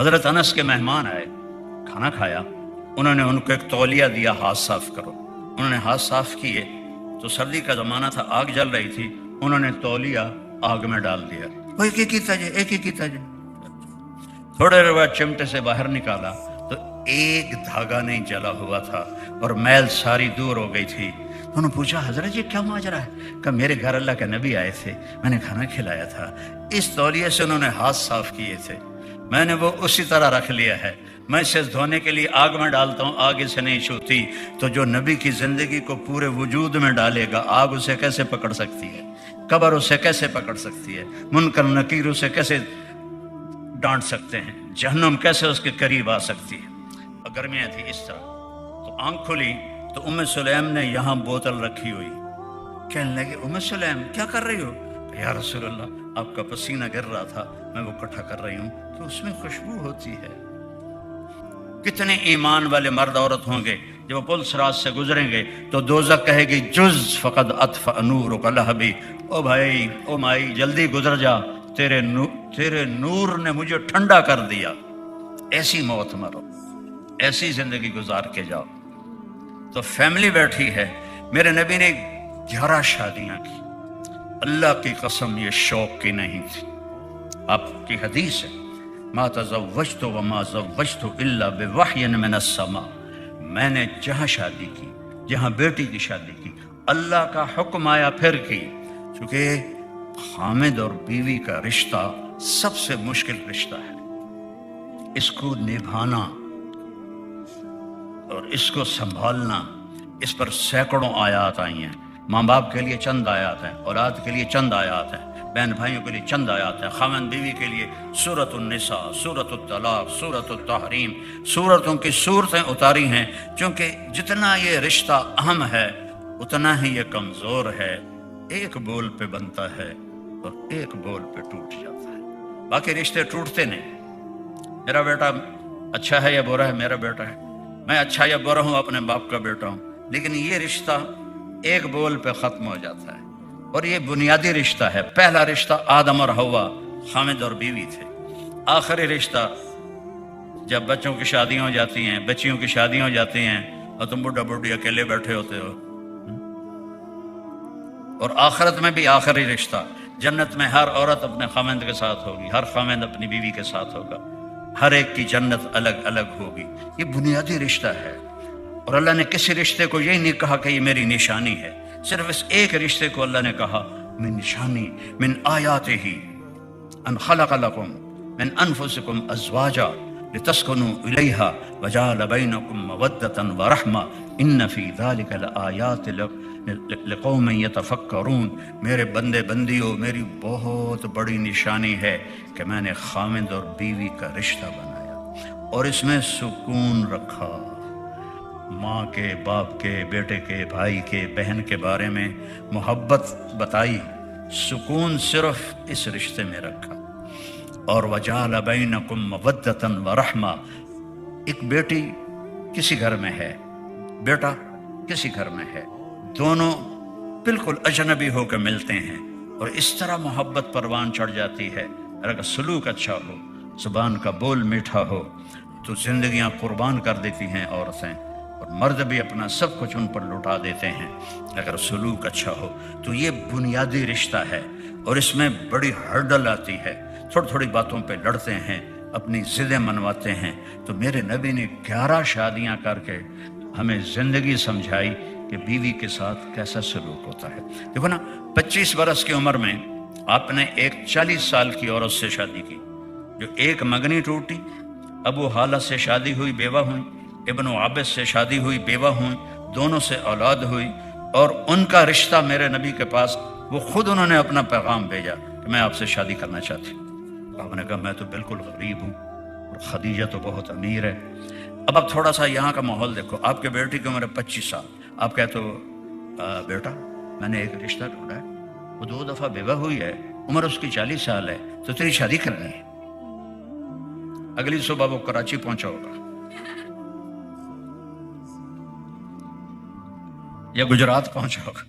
حضرت انس کے مہمان آئے، کھانا کھایا، انہوں نے ان کو ایک تولیہ دیا، ہاتھ صاف کرو۔ انہوں نے ہاتھ صاف کیے تو سردی کا زمانہ تھا، آگ جل رہی تھی، انہوں نے تولیہ آگ میں ڈال دیا، وہ ایک ایک ہی تھا جی۔ تھوڑے دیر بعد چمٹے سے باہر نکالا تو ایک دھاگا نہیں جلا ہوا تھا اور میل ساری دور ہو گئی تھی۔ انہوں نے پوچھا حضرت یہ کیا ماجرا ہے؟ کہ میرے گھر اللہ کے نبی آئے تھے، میں نے کھانا کھلایا تھا، اس تولیے سے انہوں نے ہاتھ صاف کیے تھے، میں نے وہ اسی طرح رکھ لیا ہے، میں اسے دھونے کے لیے آگ میں ڈالتا ہوں، آگ اسے نہیں چھوتی۔ تو جو نبی کی زندگی کو پورے وجود میں ڈالے گا، آگ اسے کیسے پکڑ سکتی ہے؟ قبر اسے کیسے پکڑ سکتی ہے؟ منکر نکیر اسے کیسے ڈانٹ سکتے ہیں؟ جہنم کیسے اس کے قریب آ سکتی ہے؟ اور گرمیاں تھی اس طرح، تو آنکھ کھلی تو ام سلیم نے یہاں بوتل رکھی ہوئی، کہنے لگے ام سلیم کیا کر رہی ہو؟ یا رسول اللہ آپ کا پسینہ گر رہا تھا، میں وہ اکٹھا کر رہی ہوں کہ اس میں خوشبو ہوتی ہے۔ کتنے ایمان والے مرد عورت ہوں گے جب وہ پل صراط سے گزریں گے تو دوزخ کہے گی جز فقد اطفأ نورک لہبی، او بھائی او مائی جلدی گزر جا، تیرے نور نے مجھے ٹھنڈا کر دیا۔ ایسی موت مرو، ایسی زندگی گزار کے جاؤ۔ تو فیملی بیٹھی ہے، میرے نبی نے 11 شادیاں کی، اللہ کی قسم یہ شوق کی نہیں تھی۔ آپ کی حدیث ہے ما تزوجت وما زوجت الا بوحی من السماء، میں نے جہاں شادی کی، جہاں بیٹی کی شادی کی، اللہ کا حکم آیا پھر کی، چونکہ خامد اور بیوی کا رشتہ سب سے مشکل رشتہ ہے، اس کو نبھانا اور اس کو سنبھالنا، اس پر سینکڑوں آیات آئی ہیں۔ ماں باپ کے لیے چند آیات ہیں، اولاد کے لیے چند آیات ہیں، بہن بھائیوں کے لیے چند آیات ہیں، خاوند بیوی کے لیے سورۃ النساء، سورۃ الطلاق، سورۃ التحریم، سورتوں کی صورتیں اتاری ہیں، چونکہ جتنا یہ رشتہ اہم ہے اتنا ہی یہ کمزور ہے، ایک بول پہ بنتا ہے اور ایک بول پہ ٹوٹ جاتا ہے۔ باقی رشتے ٹوٹتے نہیں۔ میرا بیٹا اچھا ہے یا برا ہے میرا بیٹا ہے، میں اچھا یا برا ہوں اپنے باپ کا بیٹا ہوں، لیکن یہ رشتہ ایک بول پہ ختم ہو جاتا ہے، اور یہ بنیادی رشتہ ہے۔ پہلا رشتہ آدم اور حوا، خامد اور بیوی تھے۔ آخری رشتہ جب بچوں کی شادیاں ہو جاتی ہیں، بچیوں کی شادیاں ہو جاتی ہیں اور تم بڈھا بڈھی اکیلے بیٹھے ہوتے ہو۔ اور آخرت میں بھی آخری رشتہ، جنت میں ہر عورت اپنے خامند کے ساتھ ہوگی، ہر خامند اپنی بیوی کے ساتھ ہوگا، ہر ایک کی جنت الگ الگ ہوگی۔ یہ بنیادی رشتہ ہے، اور اللہ نے کسی رشتے کو یہی نہیں کہا کہ یہ میری نشانی ہے، صرف اس ایک رشتے کو اللہ نے کہا من نشانی من آیاتہ ان خلق لکم من انفسکم ازواجا لتسکنوا الیہا وجعل بینکم مودۃ ورحمہ ان فی ذلک لآیات لقوم یتفکرون۔ میرے بندے بندیوں، میری بہت بڑی نشانی ہے کہ میں نے خامند اور بیوی کا رشتہ بنایا اور اس میں سکون رکھا، ماں کے، باپ کے، بیٹے کے، بھائی کے، بہن کے بارے میں محبت بتائی، سکون صرف اس رشتے میں رکھا۔ اور وجعل بینکم مودۃ ورحمہ، ایک بیٹی کسی گھر میں ہے، بیٹا کسی گھر میں ہے، دونوں بالکل اجنبی ہو کے ملتے ہیں اور اس طرح محبت پروان چڑھ جاتی ہے۔ اگر سلوک اچھا ہو، زبان کا بول میٹھا ہو تو زندگیاں قربان کر دیتی ہیں عورتیں، اور مرد بھی اپنا سب کچھ ان پر لٹا دیتے ہیں اگر سلوک اچھا ہو۔ تو یہ بنیادی رشتہ ہے، اور اس میں بڑی ہرڈل آتی ہے، تھوڑی تھوڑی باتوں پہ لڑتے ہیں، اپنی ضدیں منواتے ہیں۔ تو میرے نبی نے 11 شادیاں کر کے ہمیں زندگی سمجھائی کہ بیوی کے ساتھ کیسا سلوک ہوتا ہے۔ دیکھو نا، 25 برس کی عمر میں آپ نے ایک 40 سال کی عورت سے شادی کی، جو ایک منگنی ٹوٹی، ابو حالہ سے شادی ہوئی بیوہ ہوئی، ابن عابس سے شادی ہوئی بیوہ ہوئی، دونوں سے اولاد ہوئی، اور ان کا رشتہ میرے نبی کے پاس، وہ خود انہوں نے اپنا پیغام بھیجا کہ میں آپ سے شادی کرنا چاہتی ہوں۔ آپ نے کہا میں تو بالکل غریب ہوں اور خدیجہ تو بہت امیر ہے۔ اب آپ تھوڑا سا یہاں کا ماحول دیکھو، آپ کے بیٹی کی عمر ہے 25 سال، آپ کہتے ہو بیٹا میں نے ایک رشتہ ڈھونڈا ہے، وہ 2 دفعہ بیوہ ہوئی ہے، عمر اس کی 40 سال ہے، تو تیری شادی کرنی ہے۔ اگلی صبح وہ کراچی پہنچا ہوگا یا گجرات پہنچا ہوگا،